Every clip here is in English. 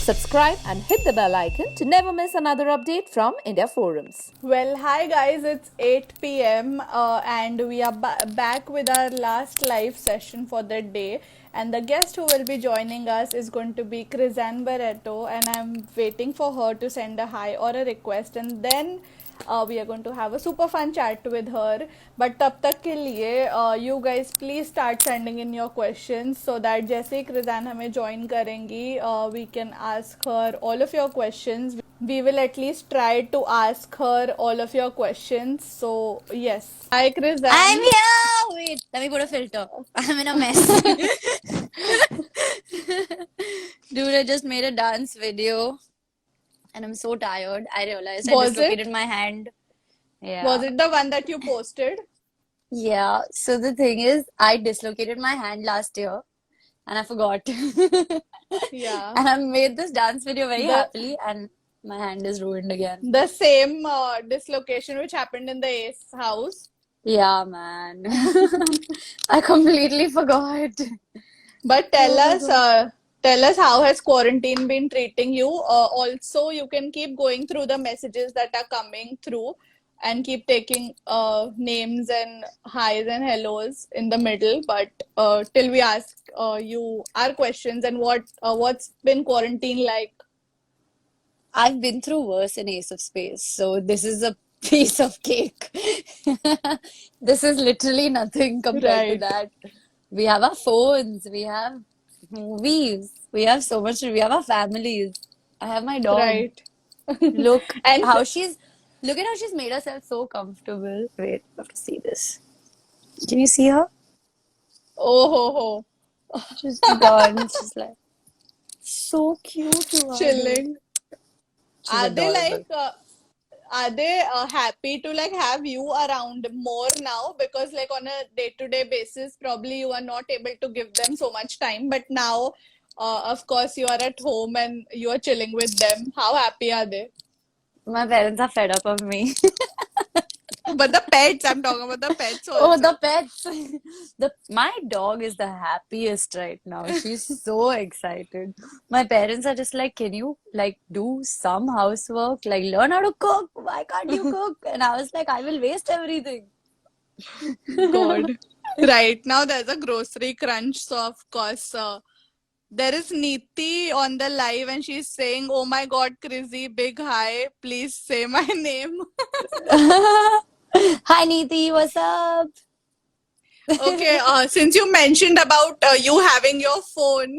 Subscribe and hit the bell icon to never miss another update from India Forums. Well, hi guys, it's 8 p.m. And we are back with our last live session for the day. And the guest who will be joining us is going to be Crisanne Barreto, and I'm waiting for her to send a hi or a request, and then we are going to have a super fun chat with her. But tab tak ke liye, you guys please start sending in your questions so that जैसे ही Crisanne हमें join करेंगी, we can ask her all of your questions. We will at least try to ask her all of your questions. So yes. Hi Crisanne. I'm here. Wait, let me put a filter. I'm in a mess. Dude, I just made a dance video and I'm so tired. I realized I Was dislocated it? my hand. Yeah. Was it the one that you posted? Yeah. So the thing is, I dislocated my hand last year and I forgot. Yeah. And I made this dance video very The happily and my hand is ruined again. the same dislocation which happened in the Ace house. Yeah, man. I completely forgot. But Oh my God. tell us how has quarantine been treating you? Also, you can keep going through the messages that are coming through and keep taking names and highs and hellos in the middle. But till we ask you our questions and what's been quarantine like? I've been through worse in Ace of Space, so this is a piece of cake. This is literally nothing compared to Right, that. We have our phones, we have movies, we have so much, we have our families. I have my dog. right. Look And look at how she's made herself so comfortable. Wait, I have to see this. Can you see her? oh ho She's done. She's like so cute, you are, dude. chilling. She's Are they adorable. like are they happy to like have you around more now, because like on a day-to-day basis probably you are not able to give them so much time, but now of course you are at home and you are chilling with them. How happy are they? My parents are fed up of me. But the pets, I'm talking about the pets Oh, the also. pets. My dog is the happiest right now. She's so excited. My parents are just like, can you like do some housework? Like learn how to cook. Why can't you cook? And I was like, I will waste everything. God. Right now there's a grocery crunch, so of course there is Neeti on the live and she's saying, "Oh my God, Crazy, big hi, please say my name." Hi Neeti, what's up? Okay, since you mentioned about you having your phone,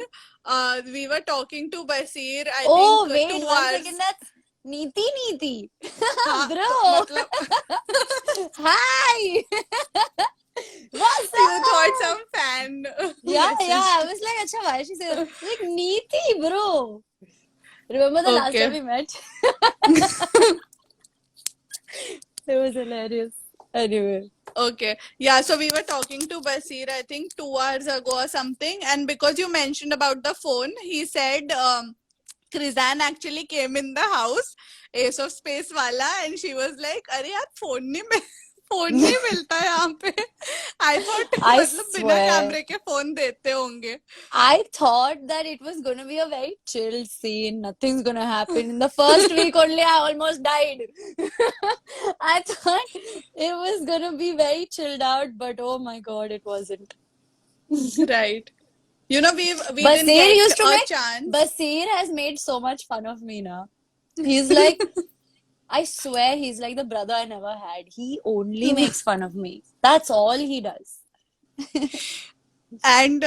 we were talking to Basir, I think Oh, wait, 1 second. 2 hours. That's Neeti Neeti. हाँ, तो Bro. मतलब Hi. What's you thought up? some fan Yeah, yeah. I messaged. was like, Acha, why is she saying that? Like, Neeti, bro. Remember the last time Okay. we met? It was hilarious. Anyway. Okay. Yeah, so we were talking to Basir, I think 2 hours ago or something. And because you mentioned about the phone, he said Crisanne actually came in the house, Ace of Space wala, and she was like, "अरे यार phone नहीं मिलता यहाँ पे." I thought I मतलब बिना swear. कैमरे के फोन देते होंगे. I thought that it was gonna be a very chill scene. Nothing's gonna happen. In the first week only, I almost died. I thought it was gonna be very chilled out, but oh my God, it wasn't. Right. You know, we didn't Basir get used to a make, chance. Basir has made so much fun of me now. He's like, I swear he's like the brother I never had. He only makes fun of me. That's all he does. And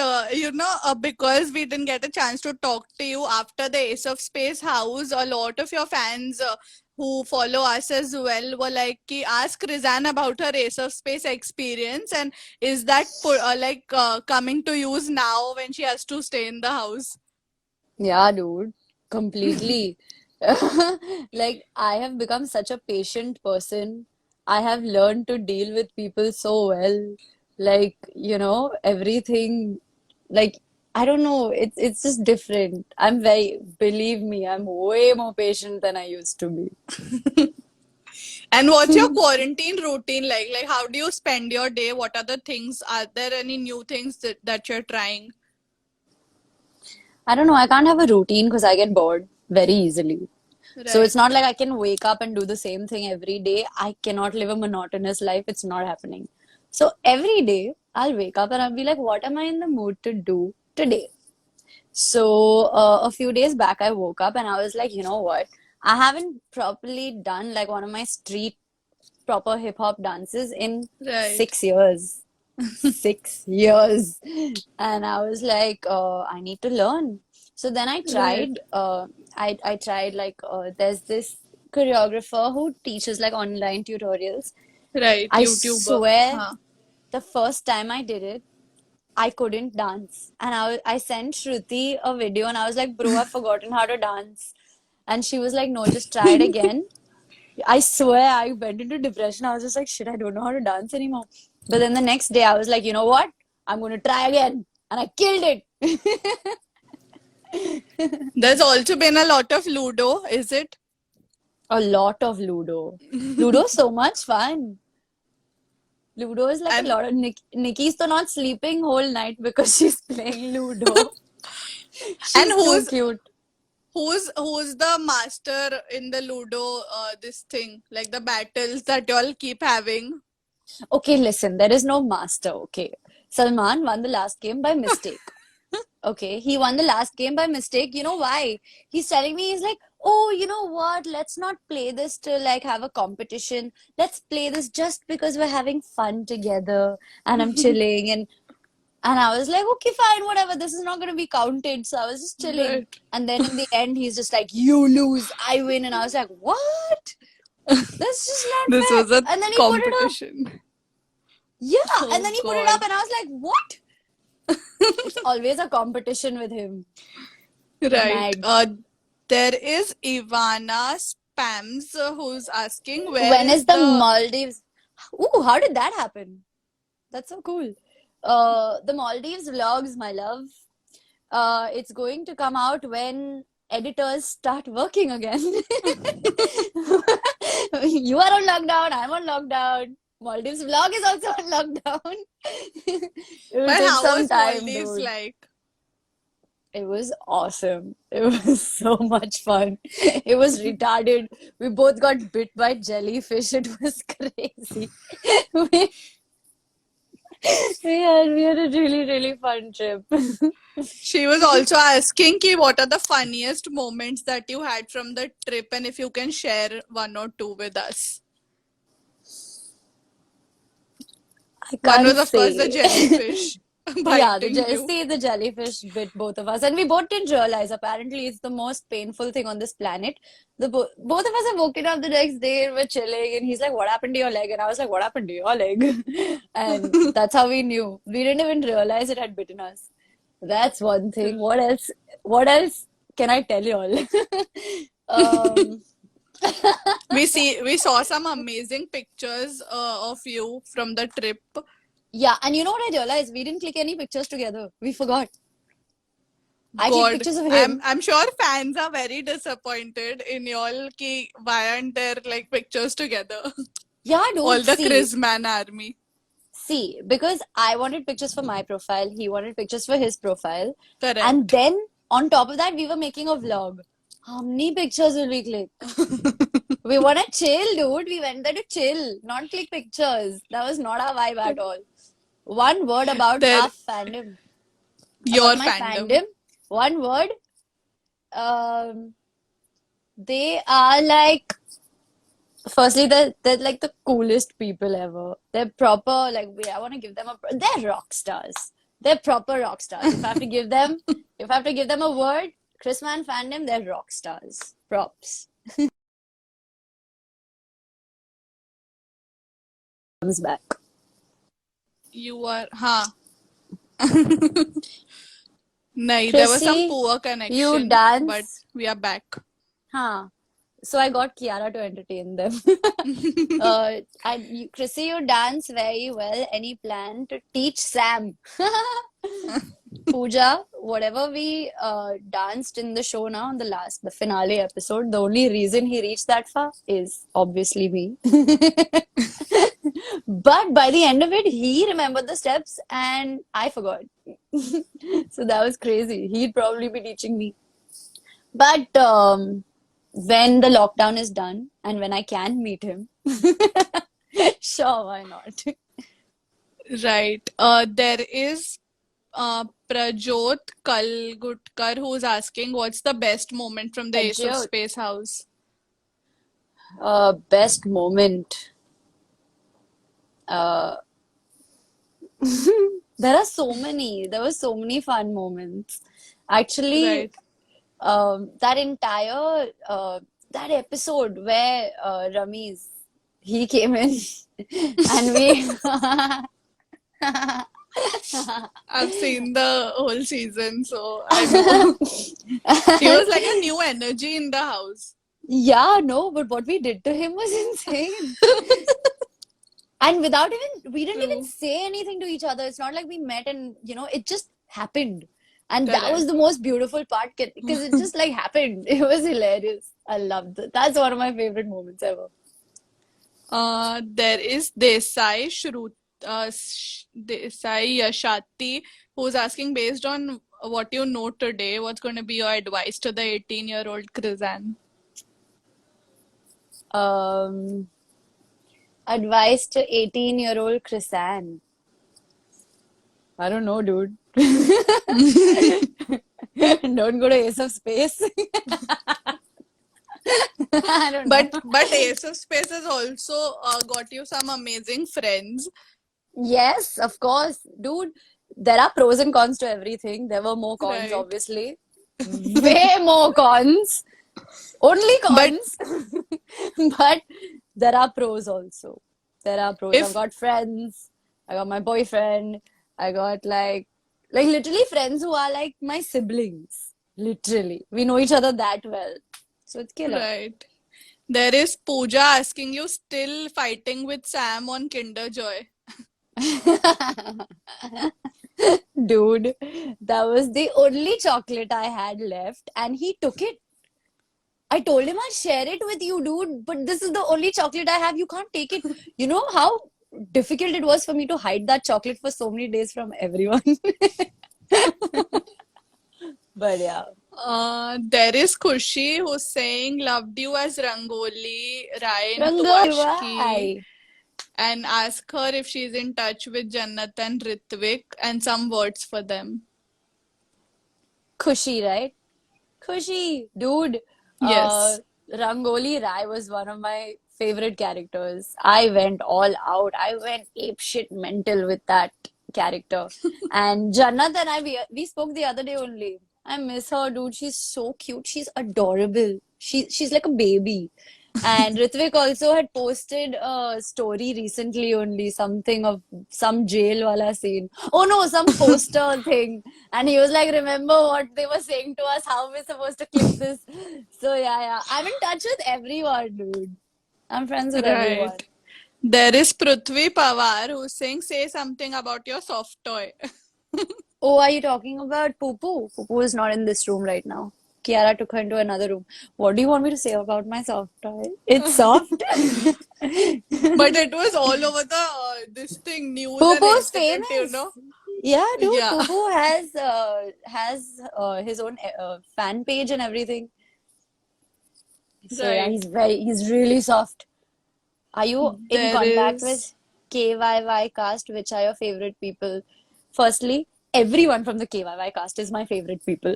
because we didn't get a chance to talk to you after the Ace of Space house, a lot of your fans who follow us as well were like, "Ki ask Rizan about her Ace of Space experience, and is that coming to use now when she has to stay in the house?" Yeah, dude, completely. Like, I have become such a patient person. I have learned to deal with people so well. Like, everything, like, I don't know, it's just different. Believe me, I'm way more patient than I used to be. And what's your quarantine routine like? Like, how do you spend your day? What are the things? Are there any new things that you're trying? I don't know, I can't have a routine because I get bored very easily. So it's Right. not like I can wake up and do the same thing every day. I cannot live a monotonous life. It's not happening. So every day I'll wake up and I'll be like, what am I in the mood to do today? So a few days back, I woke up and I was like, you know what? I haven't properly done like one of my street proper hip hop dances in Right. 6 years. 6 years. And I was like, I need to learn. So then I Right. tried, I tried like, there's this choreographer who teaches like online tutorials. Right. I YouTuber. swear, Huh. the first time I did it, I couldn't dance. And I sent Shruti a video and I was like, bro, I've forgotten how to dance. And she was like, no, just try it again. I swear I went into depression. I was just like, shit, I don't know how to dance anymore. But then the next day I was like, you know what? I'm going to try again. And I killed it. There's also been a lot of Ludo, is it? A lot of Ludo. Ludo's so much fun. Ludo is like a And lot of Nikki's so not sleeping whole night because she's playing Ludo. and She's too cute. who's the master in the Ludo this thing? Like the battles that y'all keep having? Okay, listen, there is no master, okay. Salman won the last game by mistake. Okay, he won the last game by mistake. You know why? He's telling me, he's like, oh, you know what? Let's not play this to like have a competition. Let's play this just because we're having fun together and I'm chilling and I was like, okay, fine, whatever. This is not gonna be counted. So I was just chilling. Right. And then in the end, he's just like, you lose, I win. And I was like, what? That's just not This fair. was a And then he put it up. competition. Yeah, and Oh then he put it up, God. and I was like, what? It's always a competition with him. Right. Mad. There is Ivana Spams who's asking where When is is the the Maldives? Ooh, how did that happen? That's so cool. The Maldives vlogs, my love. It's going to come out when editors start working again. You are on lockdown, I'm on lockdown. Maldives vlog is also on lockdown. It will but take how some was time, Maldives dude. like? It was awesme. It was so much fun. It was retarded. We both got bit by jellyfish. It was crazy. We, we had a really, really fun trip. She was also asking ki what are the funniest moments that you had from the trip and if you can share one or two with us. I One can't was of course the say. jellyfish Yeah, biting you. see, the jellyfish bit both of us, and we both didn't realize. Apparently, it's the most painful thing on this planet. Both of us have woken up the next day and we're chilling, and he's like, "What happened to your leg?" And I was like, "What happened to your leg?" And that's how we knew. We didn't even realize it had bitten us. That's one thing. What else? What else can I tell you all? Um, We saw some amazing pictures of you from the trip. yeah, and you know what I realized? We didn't click any pictures together. We forgot. I clicked God, pictures of I'm him. I'm sure fans are very disappointed in y'all ki why aren't there like pictures together? Yeah, All dude, the see. Chrisman army. See, because I wanted pictures for my profile, he wanted pictures for his profile. And Correct. then on top of that, we were making a vlog. How many pictures will we click? We want to chill, dude. We went there to chill, not click pictures. That was not our vibe at all. One word about There, our fandom, your about my fandom. fandom. One word. Um, they are like, firstly, they're like the coolest people ever. They're proper, like, I want to give them they're rock stars. They're proper rock stars. If I have to give them a word, Chris Man fandom, they're rock stars. Props. Comes back. You are, huh? Nahi, there was some Chrissy, poor you connection, but dance. we are back. Huh. So I got Kiara to entertain them. Chrissy, you dance very well. Any plan to teach Sam? Pooja, whatever we danced in the show now, on the finale episode, the only reason he reached that far is obviously me. But by the end of it, he remembered the steps and I forgot. So that was crazy. He'd probably be teaching me. But when the lockdown is done and when I can meet him, sure, why not? Right. There is Prajot Kalgutkar who's asking what's the best moment from the Ace of Ajay, Space house? best moment. Uh, there are so many. There were so many fun moments. Actually, Right. that entire that episode where Ramiz he came in and we I've seen the whole season, so I know. He was like a new energy in the house. yeah, no, but what we did to him was insane. And without even, we didn't even True. say anything to each other. It's not like we met and, it just happened. And that was the Correct. most beautiful part because it just like happened. It was hilarious. I loved it. That's one of my favorite moments ever. There is Desai Yashati who's asking based on what you know today, what's going to be your advice to the 18-year-old Krizan? Um, Advice to 18-year-old Chrisanne. I don't know, dude. Don't go to Ace of Space. I don't know. But Ace of Space has also got you some amazing friends. Yes, of course. Dude, there are pros and cons to everything. There were more cons, Right. obviously. Way more cons. Only But cons. But there are pros also. There are pros. I've if got friends. I got my boyfriend. I got like literally friends who are like my siblings. Literally. We know each other that well. So it's killer. right, there is Pooja asking you still fighting with Sam on Kinder Joy. Dude, that was the only chocolate I had left, and he took it. I told him I'll share it with you, dude, but this is the only chocolate I have. You can't take it. You know how difficult it was for me to hide that chocolate for so many days from everyone. But yeah. There is Khushi who's saying loved you as Rangoli Rai in Rangal, Tuashki why? and ask her if she's in touch with Jannat and Ritvik and some words for them. Khushi, right? Khushi, dude. Uh, Yes. Rangoli Rai was one of my favorite characters. I went all out. I went apeshit mental with that character. And Jannat and we spoke the other day only. I miss her, dude. She's so cute. She's adorable. She's like a baby. And Ritvik also had posted a story recently only, something of some jail wala scene. Oh no, some poster thing. And he was like, remember what they were saying to us, how we're supposed to clip this. So yeah. I'm in touch with everyone, dude. I'm friends with everyone. Right. There is Prithvi Pawar who's saying, say something about your soft toy. Oh, are you talking about Poo? Poo is not in this room right now. Kiara took her into another room. What do you want me to say about my soft toy? It's soft. But it was all over the this thing, news and Poo's internet, you know? famous. Yeah, dude. Yeah, Poo has his own fan page and everything. So yeah, right. he's really soft. Are you in There contact is with KYY cast? Which are your favorite people? Firstly, everyone from the KYY cast is my favorite people.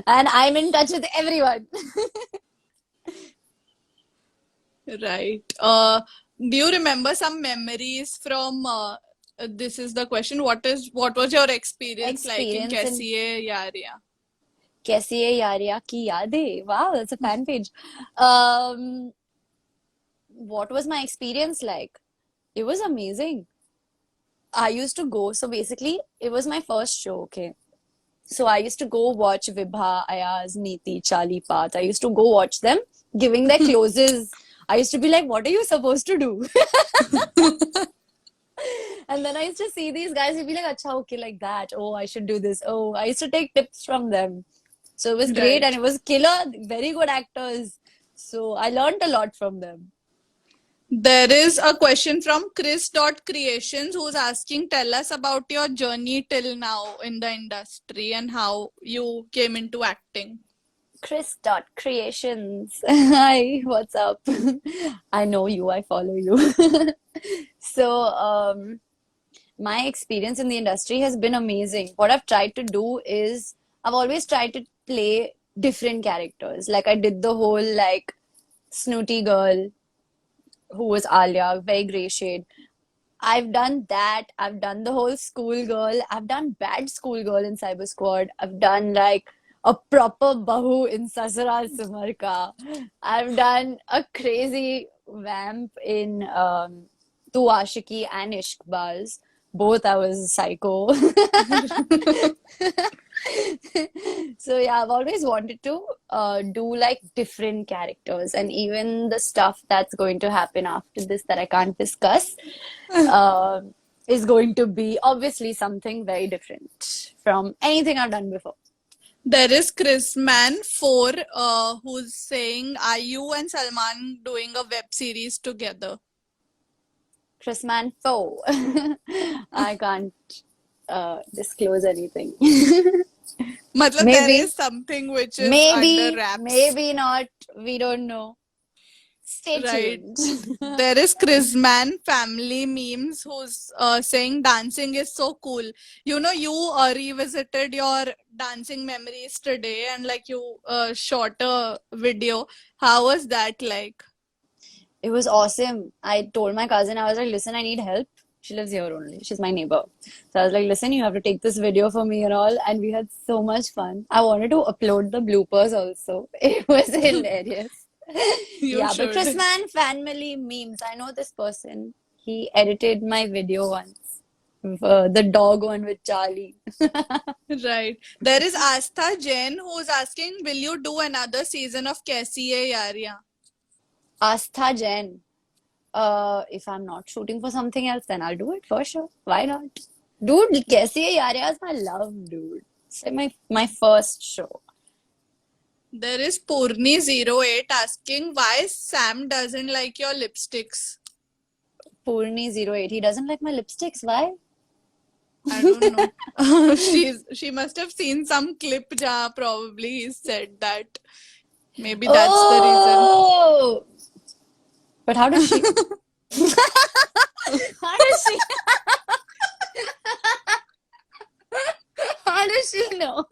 And I'm in touch with everyone. right. Do you remember some memories from this is the question. What was your experience like in Experience in Kaisiye Yaariyan? कैसी है यारियां की यादें. Wow, that's a fan page. Um, what was my experience like? It was amazing. I used to go, so basically, it was my first show, okay? So I used to go watch Vibha, Ayaz, Neeti, Charlie Path. I used to go watch them giving their closes. I used to be like, what are you supposed to do? And then I used to see these guys and be like, acha, okay, like that. Oh, I should do this. Oh, I used to take tips from them. So it was great and Right. it was killer, very good actors. So I learned a lot from them. There is a question from Chris.creations who's asking, tell us about your journey till now in the industry and how you came into acting. Chris.creations. Hi, what's up? I know you, I follow you. So, my experience in the industry has been amazing. What I've tried to do is I've always tried to play different characters. Like I did the whole like snooty girl who was Alia, very gray shade. I've done that. I've done the whole schoolgirl. I've done bad schoolgirl in Cyber Squad. I've done like a proper bahu in Sasural Samarka. I've done a crazy vamp in Tu Ashiki and Ishqbaz. Both I was psycho. So yeah, I've always wanted to do like different characters, and even the stuff that's going to happen after this that I can't discuss uh, is going to be obviously something very different from anything I've done before. There is Chrisman4 who's saying, are you and Salman doing a web series together? Chrisman 4. I can't disclose anything. Matlab, there Maybe, is something which is maybe, under wraps. maybe not. We don't know. Stay Right. tuned. There is Chrisman family memes who's saying dancing is so cool. You know, you revisited your dancing memories today and like you shot a video. How was that like? It was awesome. I told my cousin, I was like, listen, I need help. She lives here only. She's my neighbor. So I was like, listen, you have to take this video for me and all. And we had so much fun. I wanted to upload the bloopers also. It was hilarious. You Yeah, but should. Chrisman family memes. I know this person. He edited my video once. The dog one with Charlie. Right. There is Astha Jain who's asking, will you do another season of Kaisi Hai Yaariyan? Astha Jain. If I'm not shooting for something else, then I'll do it for sure. Why not? Dude, Kaisi Hai Yaariyan is my love, dude. It's like my first show. There is Purni08 asking why Sam doesn't like your lipsticks. Purni08. He doesn't like my lipsticks. Why? I don't know. She must have seen some clip ja probably he said that. Maybe that's the reason. Oh! But how does she? How does she? How does she know?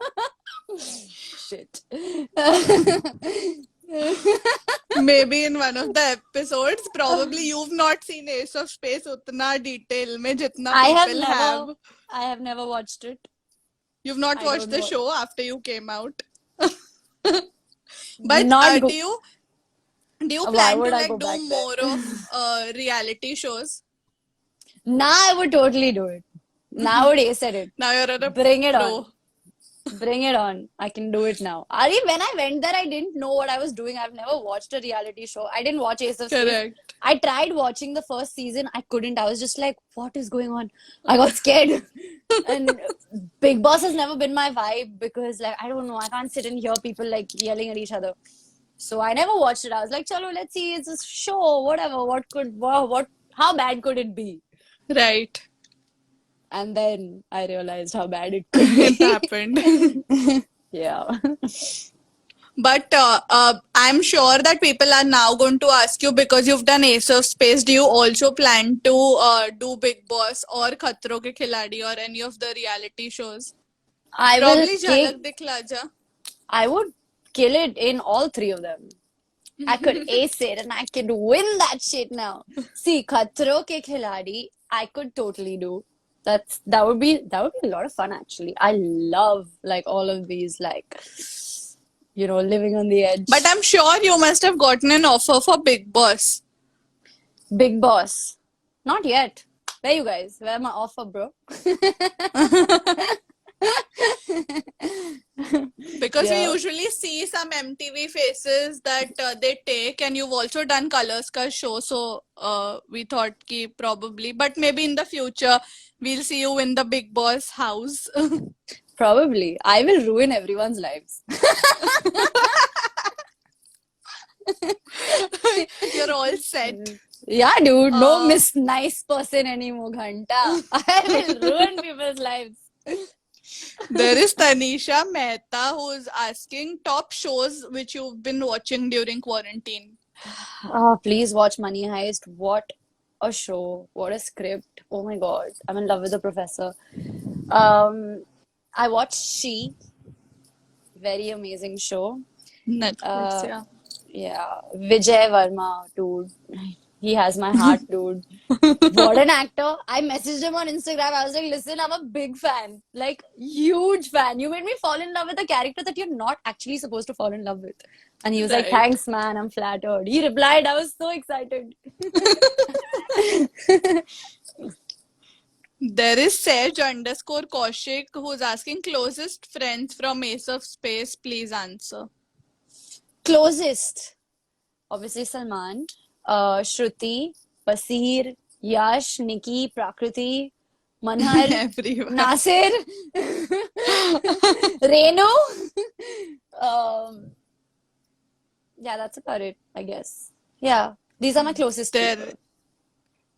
Shit. Maybe in one of the episodes, probably you've not seen Ace of Space utna detail mein jitna people have. I have never watched it. You've not I watched don't the know. show after you came out. But Not do go- you Why plan to would I like go do back more there? of reality shows? Now I would totally do it. Now I would ace at it. Now you're a Bring it pro. on. Bring it on. I can do it now. Ari, when I went there, I didn't know what I was doing. I've never watched a reality show. I didn't watch Ace of Space. Correct. I tried watching the first season. I couldn't. I was just like, what is going on? I got scared. And Big Boss has never been my vibe because, like, I don't know. I can't sit and hear people like yelling at each other. So I never watched it. I was like, chalo, let's see. It's a show. Whatever. How bad could it be? Right. And then I realized how bad it could It be. happened. Yeah. But I'm sure that people are now going to ask you because you've done Ace of Space. Do you also plan to do Big Boss or Khatro Ke Khiladi or any of the reality shows? I will Probably kick. Jhalak Dikhla Ja. I would kill it in all three of them. I could ace it and I could win that shit now. See, Khatro Ke Khiladi, I could totally do. That would be a lot of fun actually. I love like all of these like living on the edge. But I'm sure you must have gotten an offer for Big Boss. Big Boss. Not yet. Where you guys? Where my offer, bro? Because we Yeah. usually see some MTV faces that they take, and you've also done Colors Ka show, so we thought ki probably, but maybe in the future we'll see you in the Big Boss house. Probably. I will ruin everyone's lives. You're all set. Yeah, dude, no Uh, Miss Nice Person anymore, Ghanta. I will ruin people's lives. there is Tanisha Mehta who is asking top shows which you've been watching during quarantine. Oh, please watch Money Heist. What a show. What a script. Oh my God. I'm in love with the professor. Um, I watched She, very amazing show. Netflix, Uh, yeah. yeah, Vijay Varma, dude. He has my heart, dude. What an actor. I messaged him on Instagram. I was like, listen, I'm a big fan. Like, huge fan. You made me fall in love with a character that you're not actually supposed to fall in love with. And he was like, Right. thanks, man. I'm flattered. He replied, I was so excited. There is Sage underscore Kaushik who's asking closest friends from Ace of Space, please answer. Closest. Obviously, Salman, Shruti, Basir, Yash, Nikki, Prakriti, Manhar, Everyone. Nasir, Renu. Um, yeah, that's about it, I guess. Yeah, these are my closest There, people.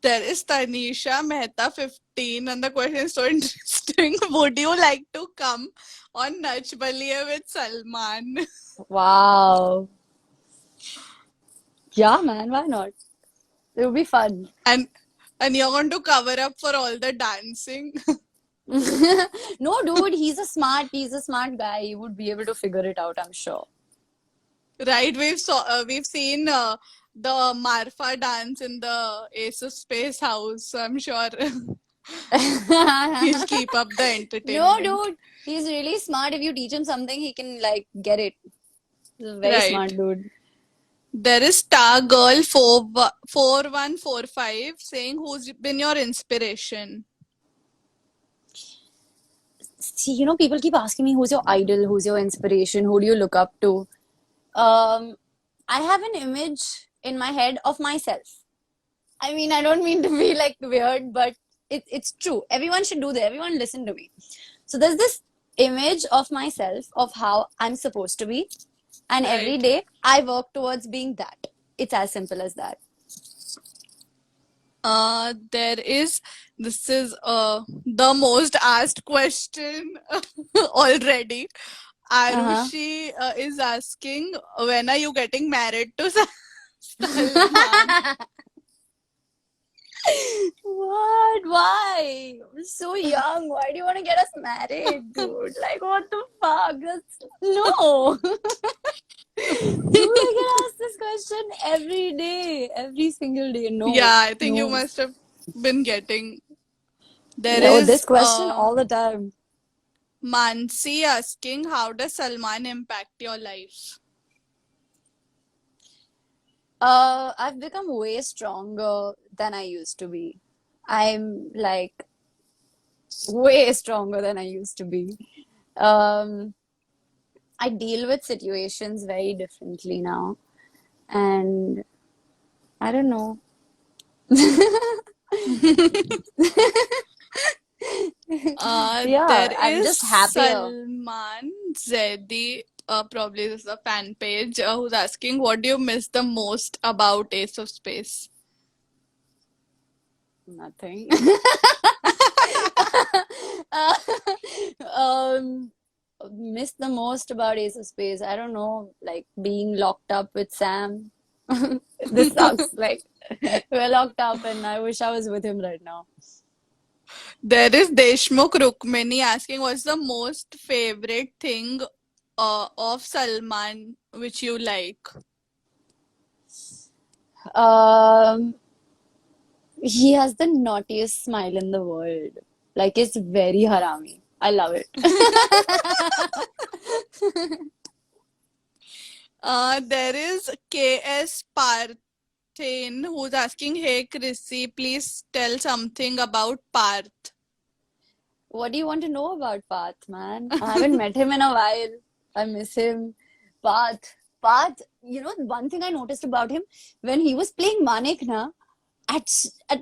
there is Tanisha Mehta 15, and the question is so interesting. Would you like to come on Nach Baliye with Salman? Wow. Yeah, man, why not? It would be fun. And and you're going to cover up for all the dancing. No, dude, he's a smart guy. He would be able to figure it out, I'm sure. Right, we've seen the Marfa dance in the Ace of Space house, so I'm sure he'll keep up the No, entertainment. dude, he's really smart. If you teach him something, he can like get it. He's a very Right. smart dude. There is Star Girl 4145 saying who's been your inspiration? See, people keep asking me who's your idol, who's your inspiration, who do you look up to? Um, I have an image in my head of myself. I mean, I don't mean to be like weird, but it's true. Everyone should do that. Everyone listen to me. So there's this image of myself of how I'm supposed to be, and every Right. day I work towards being that. It's as simple as that. There is this is the most asked question already. Uh-huh. Arushi is asking when are you getting married to Salman? What? Why? I'm so young. Why do you want to get us married, dude? Like, what the fuck? No. Dude, I get asked this question every day, every single day. No, Yeah, I think you no. must have been getting. There Yeah, oh, this is question all the time. Mansi asking how does Salman impact your life? I've become way stronger than I used to be. I'm like way stronger than I used to be. Um, I deal with situations very differently now, and I don't know. Yeah, There I'm is just happier. Salman Zaidi, probably this is a fan page, who's asking what do you miss the most about Ace of Space? Nothing. Uh, um, miss the most about Ace of Space. I don't know, like being locked up with Sam. This sucks. Like we're locked up, and I wish I was with him right now. There is Deshmukh Rukmini asking what's the most favorite thing of Salman which you like? Um, he has the naughtiest smile in the world. Like it's very harami. I love it. There is KS Parthen who's asking, hey Chrissy, please tell something about Parth. What do you want to know about Path, man? I haven't met him in a while. I miss him. Path, one thing I noticed about him when he was playing Manik, na, at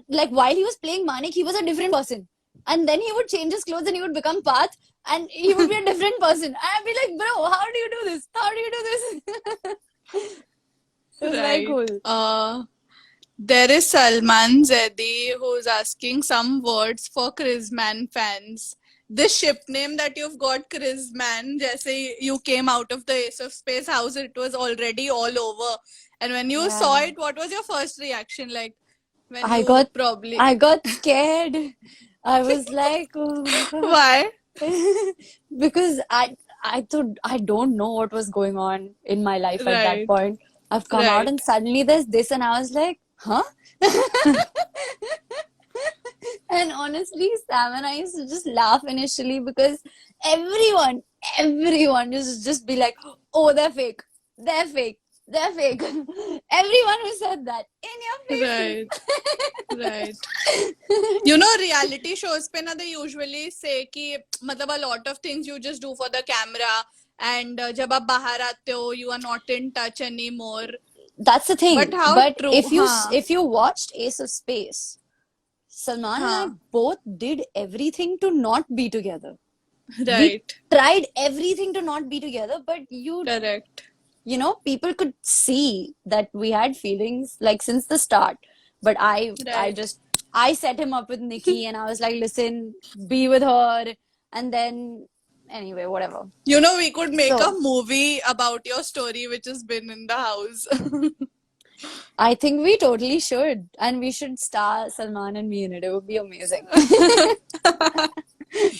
like while he was playing Manik, he was a different person. And then he would change his clothes and he would become Path and he would be a different person. And I'd be like, bro, how do you do this? How do you do this? It was very Right. cool. There is Salman Zedi who's asking some words for Chrisman fans. This ship name that you've got, Chrisman, जैसे you came out of the Ace of Space house, it was already all over. And when you saw Yeah. it, what was your first reaction? Like when I you got probably I got scared. I was like, oh my God. why? Because I thought I don't know what was going on in my life at that Right, point. I've come out right. and suddenly there's this and I was like, huh? And honestly, Sam and I used to just laugh initially because everyone, everyone used to just be like, oh, they're fake, they're fake, they're fake. Everyone who said that in your faces. Right, right. You know, reality shows पे ना they usually say कि मतलब a lot of things you just do for the camera and जब आप बाहर आते हो you are not in touch anymore. That's the But thing. how But true? हाँ, if you watched Ace of Space, Salman and I हाँ, both did everything to not be together. We right, tried everything to not be together, but correct. people could see that we had feelings like since the start. But Right. I set him up with Nikki and I was like, listen, be with her. And then, anyway, whatever. You know, we could make a So, movie about your story which has been in the house. I think we totally should. And we should star Salman and me in it. It would be amazing.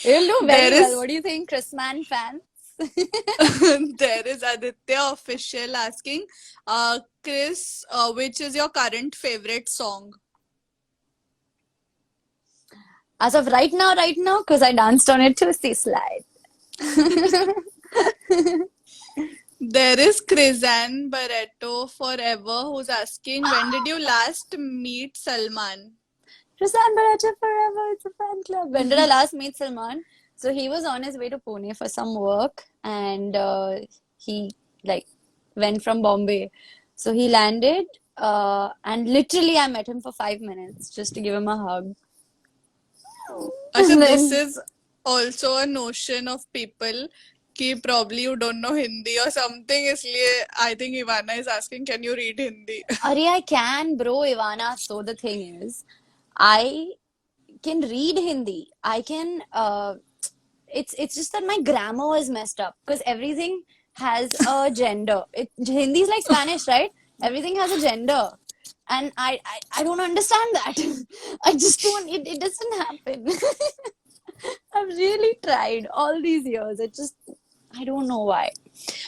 It'll do There very well. is What do you think, Chris Man fans? there is Aditya official asking, Chris, which is your current favorite song? As of right now, because I danced on it to see slide. There is Krizan Barreto Forever who's asking, when did you last meet Salman? Prasan Baracha forever. It's a fan club. When did I last meet Salman? So he was on his way to Pune for some work, and he like went from Bombay. So he landed, and literally I met him for 5 minutes just to give him a hug. Asha, And this then, is also a notion of people कि probably you don't know Hindi or something. इसलिए I think Ivana is asking, can you read Hindi? Arey, I can, bro, Ivana. So the thing is, I can read Hindi. I can. It's just that my grammar was messed up because everything has a gender. Hindi is like Spanish, right? Everything has a gender, and I don't understand that. I just don't. It doesn't happen. I've really tried all these years. I don't know why.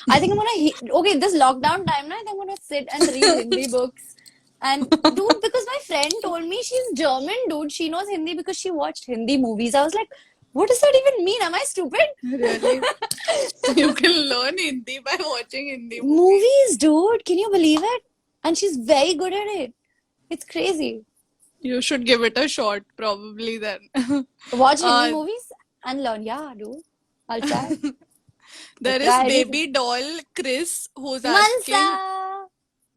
I think I'm gonna okay, this lockdown time now, I think I'm gonna sit and read Hindi books. And dude, because my friend told me she's German, dude, she knows Hindi because she watched Hindi movies. I was like, what does that even mean? Am I stupid? Really? You can learn Hindi by watching Hindi movies. Movies, dude, can you believe it? And she's very good at it. It's crazy. You should give it a shot, probably then. Watch Hindi uh, movies and learn. Yeah, dude. I'll try. I there is tried it. baby doll Chris who's asking, Mansa!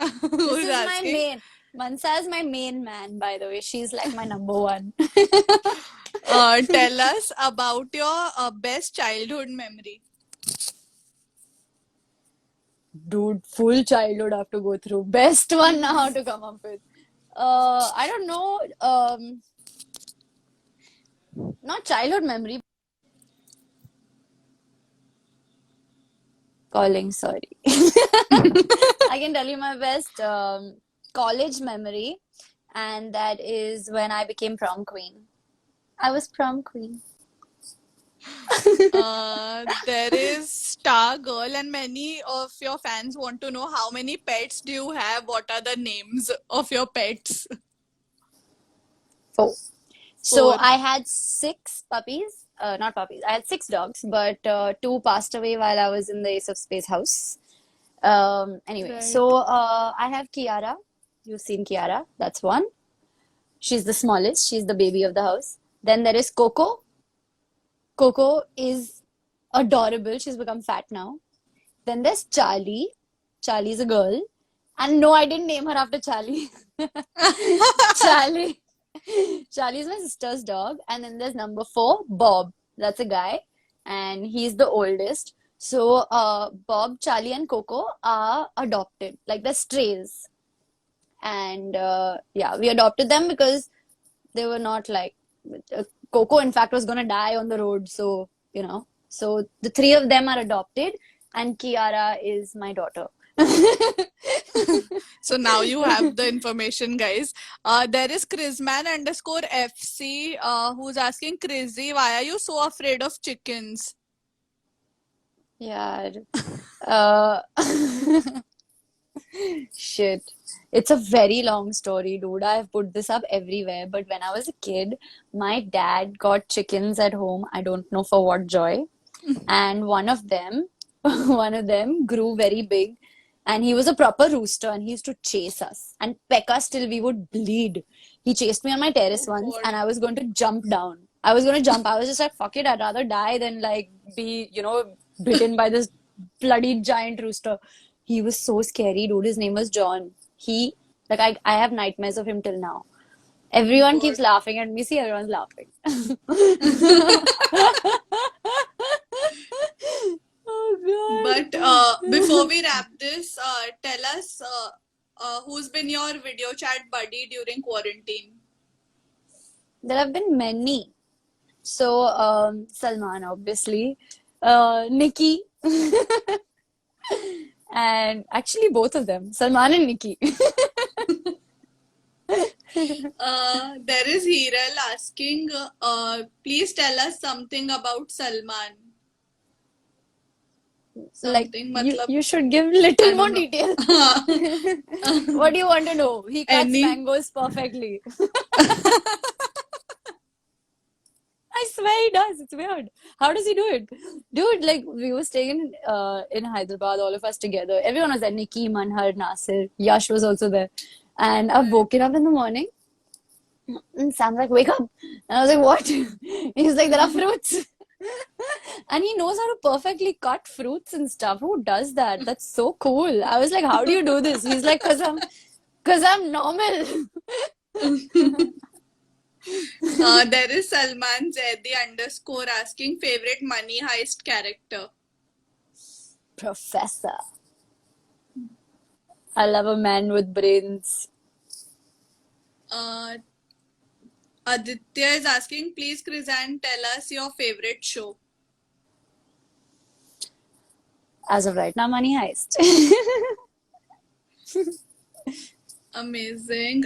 This who's is my asking, main. Mansa is my main man, by the way. She's like my number one. tell us about your best childhood memory. Dude, full childhood I have to go through. Best one now to come up with. I don't know. Not childhood memory. Calling, sorry. I can tell you my best college memory, and that is when I became prom queen. I was prom queen. There is Star Girl, and many of your fans want to know how many pets do you have? What are the names of your pets? Four. So Four. I had six puppies. Not puppies. I had six dogs, but two passed away while I was in the Ace of Space house. Anyway, Right. so I have Kiara. You've seen Kiara. That's one. She's the smallest. She's the baby of the house. Then there is Coco. Coco is adorable. She's become fat now. Then there's Charlie. Charlie's a girl. And no, I didn't name her after Charlie. Charlie. Charlie's my sister's dog. And then there's number four, Bob. That's a guy. And he's the oldest. So Bob, Charlie, and Coco are adopted. Like they're strays. And yeah, we adopted them because they were not like Coco, in fact, was gonna die on the road. So, so the three of them are adopted, and Kiara is my daughter. So now you have the information, guys. There is Chrisman underscore FC who's asking, Chrissy, why are you so afraid of chickens? Yeah. Uh, shit. It's a very long story, dude. I've put this up everywhere. But when I was a kid, my dad got chickens at home. I don't know for what joy. And one of them, one of them grew very big. And he was a proper rooster and he used to chase us and peck us till we would bleed. He chased me on my terrace Oh once and God. I was going to jump down. I was going to jump. I was just like, fuck it, I'd rather die than like be, bitten by this bloody giant rooster. He was so scary, dude. His name was John. I have nightmares of him till now. Oh Everyone God. keeps laughing at me. See, everyone's laughing. Oh But before we wrap this, tell us who's been your video chat buddy during quarantine? There have been many. So, Salman, obviously, Nikki, and actually both of them, Salman and Nikki. There is Hiral asking, please tell us something about Salman. Like Something, you, matlab, you should give little I more don't detail. know. What do you want to know? He cuts Any? mangoes perfectly. I swear he does. It's weird. How does he do it? Dude, like we were staying in Hyderabad, all of us together. Everyone was there. Nikki, Manhar, Nasir, Yash was also there. And I've woken up in the morning and Sam's like, wake up. And I was like, what? He's like, there are fruits. And he knows how to perfectly cut fruits and stuff. Who does that? That's so cool. I was like, how do you do this? He's like, cause I'm normal. There is Salman Zaidi underscore asking favorite money heist character. Professor. I love a man with brains. Uh, Aditya is asking, please, Krizan, tell us your favorite show. As of right now, Money Heist. Amazing.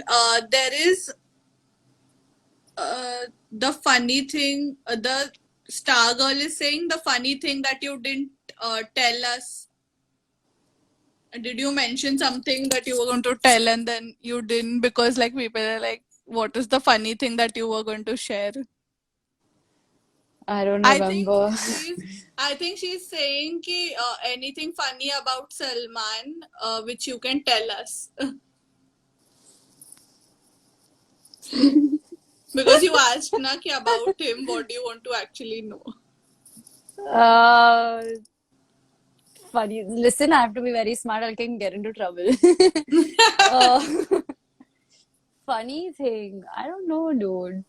There is the funny thing, the Star Girl is saying the funny thing that you didn't tell us. Did you mention something that you were going to tell and then you didn't because like people are like, what is the funny thing that you were going to share? I don't I think remember. she's saying ki, anything funny about Salman which you can tell us. Because you asked na ki about him, what do you want to actually know? Uh, Funny. Listen, I have to be very smart. I can get into trouble. uh, Funny thing. I don't know, dude.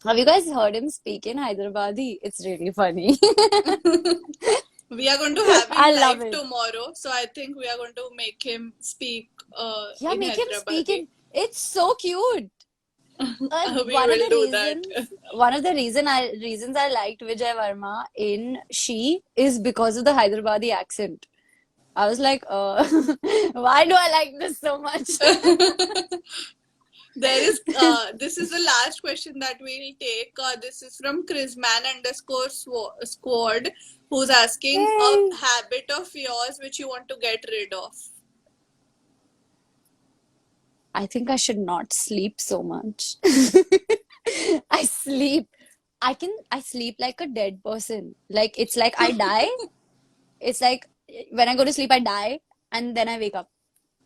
Have you guys heard him speak in Hyderabadi? It's really funny. We are going to have him I love live it. tomorrow, so I think we are going to make him speak Yeah, in make him speak Hyderabadi. in. It's so cute. We One of will the do that. reasons I liked Vijay Varma in She is because of the Hyderabadi accent. I was like, why do I like this so much? There is this is the last question that we'll take. This is from Chrisman underscore squad, who's asking a Yay. habit of yours which you want to get rid of. I think I should not sleep so much. I sleep. I sleep like a dead person. Like it's like I die. It's like when I go to sleep, I die and then I wake up.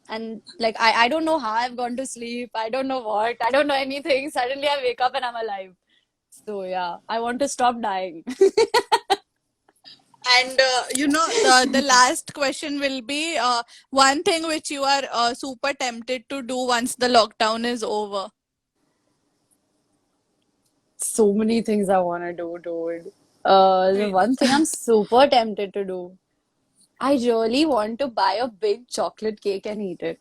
And like I don't know how I've gone to sleep. I don't know what. I don't know anything. Suddenly I wake up and I'm alive. So yeah, I want to stop dying. And the last question will be one thing which you are super tempted to do once the lockdown is over. So many things I want to do, dude. The Wait. one thing I'm super tempted to do. I really want to buy a big chocolate cake and eat it.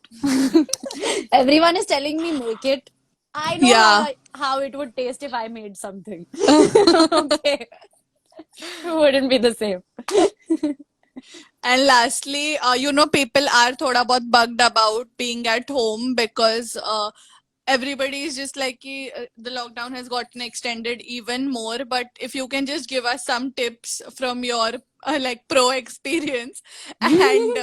Everyone is telling me make it. I know Yeah. how it would taste if I made something. Okay. It wouldn't be the same. And lastly, people are thoda bahut bugged about being at home because everybody is just like the lockdown has gotten extended even more. But if you can just give us some tips from your like pro experience, and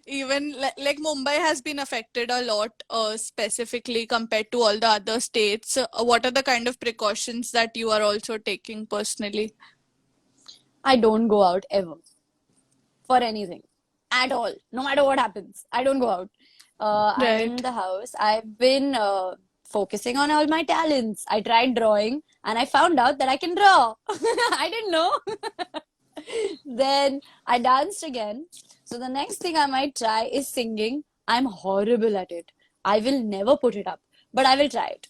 even like Mumbai has been affected a lot, specifically compared to all the other states. What are the kind of precautions that you are also taking personally? I don't go out ever for anything at all, no matter what happens. I don't go out. I'm in Right. the house. I've been focusing on all my talents. I tried drawing and I found out that I can draw. I didn't know. Then I danced again. So the next thing I might try is singing. I'm horrible at it. I will never put it up, but I will try it.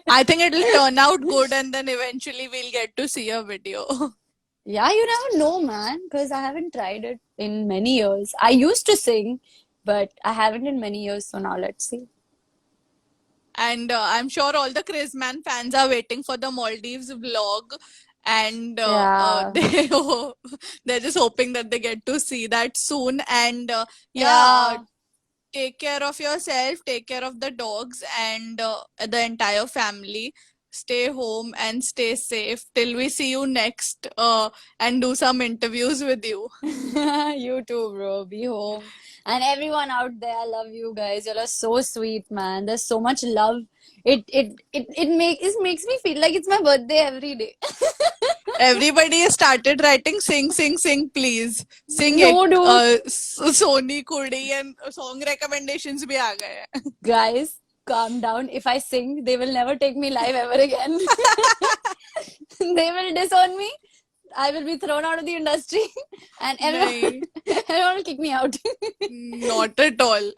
I think it'll turn out good, and then eventually we'll get to see a video. Yeah, you never know, man, because I haven't tried it in many years. I used to sing, but I haven't in many years. So now let's see. And I'm sure all the Chrisman fans are waiting for the Maldives vlog, and Yeah, they're just hoping that they get to see that soon. And yeah, yeah. take care of yourself, take care of the dogs, and the entire family. Stay home and stay safe till we see you next, and do some interviews with you. You too, bro. Be home. And everyone out there, I love you guys. You all are so sweet, man. There's so much love. It makes me feel like it's my birthday every day. Everybody has started writing sing, sing, sing, please. Sing it. No, dude. Sony Kudi and song recommendations bhi aa gaye hain. Guys, calm down. If I sing, they will never take me live ever again. They will disown me. I will be thrown out of the industry, and Nahi, everyone will kick me out. not at all.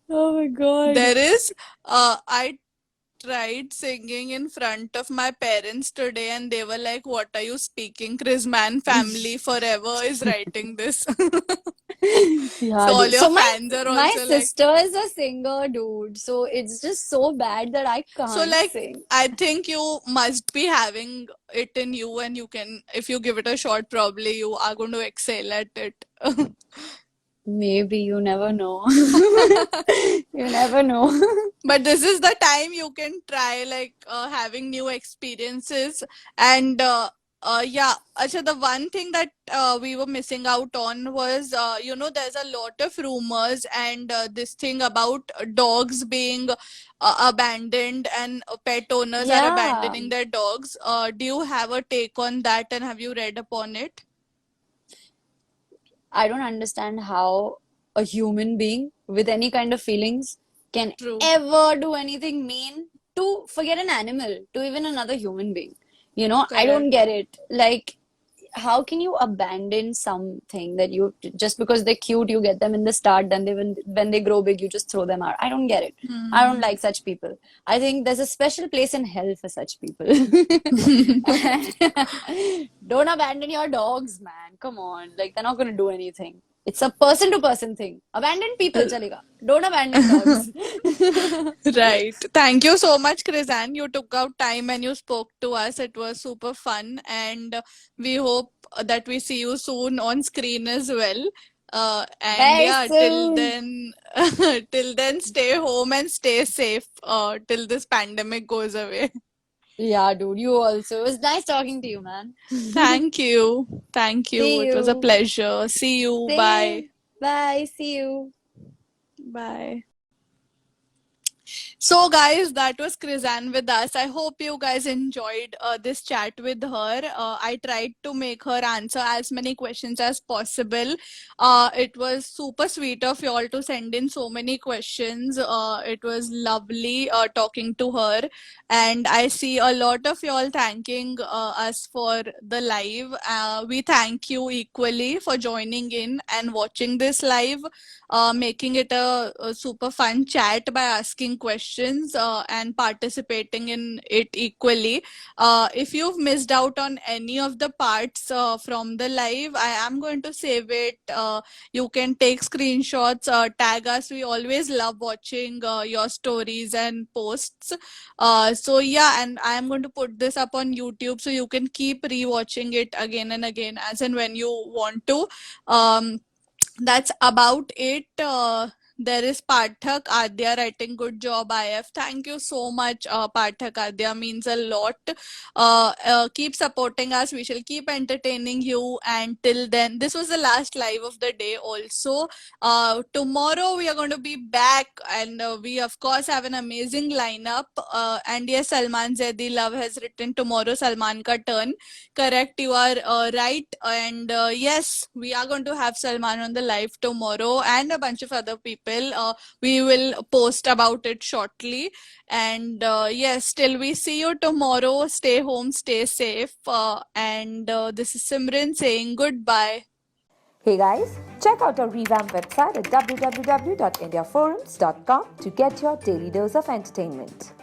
Oh my God. There is, I tried singing in front of my parents today, and they were like, "What are you speaking? Chris Mann family forever is writing this." Yeah, So all dude. your So fans are my also like, sister is a singer, dude. So it's just so bad that I so can't like, sing. I think you must be having it in you, and you can, if you give it a shot, probably you are going to excel at it. Maybe you never know. You never know. But this is the time you can try like having new experiences. And yeah, Acha, the one thing that we were missing out on was, there's a lot of rumors and this thing about dogs being abandoned, and pet owners are Yeah. abandoning their dogs. Do you have a take on that, and have you read upon it? I don't understand how a human being with any kind of feelings can True. ever do anything mean to forget an animal, to even another human being. I don't Correct. get it. Like, how can you abandon something that you just because they're cute, you get them in the start, then when they grow big, you just throw them out. I don't get it. I don't Hmm. like such people. I think there's a special place in hell for such people. Don't abandon your dogs, man. Come on. Like, they're not going to do anything. It's a person to person thing. Abandon people, chalega. Don't abandon dogs. Right. Thank you so much, Krizan. You took out time and you spoke to us. It was super fun. And we hope that we see you soon on screen as well. And Very yeah, till soon. then, till then, stay home and stay safe till this pandemic goes away. Yeah, dude, you also. It was nice talking to you, man. Thank you. Thank you. See It was a you. pleasure. See you. Bye. Same. Bye. See you. Bye. So, guys, that was Krizan with us. I hope you guys enjoyed this chat with her. I tried to make her answer as many questions as possible. It was super sweet of y'all to send in so many questions. It was lovely talking to her. And I see a lot of y'all thanking us for the live. We thank you equally for joining in and watching this live, making it a super fun chat by asking questions and participating in it equally. If you've missed out on any of the parts from the live, I am going to save it. You can take screenshots, tag us. We always love watching your stories and posts. So yeah, and I am going to put this up on YouTube so you can keep rewatching it again and again as and when you want to. That's about it. There is Parthak Adya writing good job IF. Thank you so much, Parthak Adya, means a lot. Keep supporting us. We shall keep entertaining you. And till then, this was the last live of the day also. Tomorrow we are going to be back, and we of course have an amazing lineup. And yes, Salman Zaidi Love has written tomorrow Salman ka turn. Correct, you are right. And yes, we are going to have Salman on the live tomorrow and a bunch of other people. We will post about it shortly. And yes, till we see you tomorrow, stay home, stay safe. And this is Simran saying goodbye. Hey guys, check out our revamped website at www.indiaforums.com to get your daily dose of entertainment.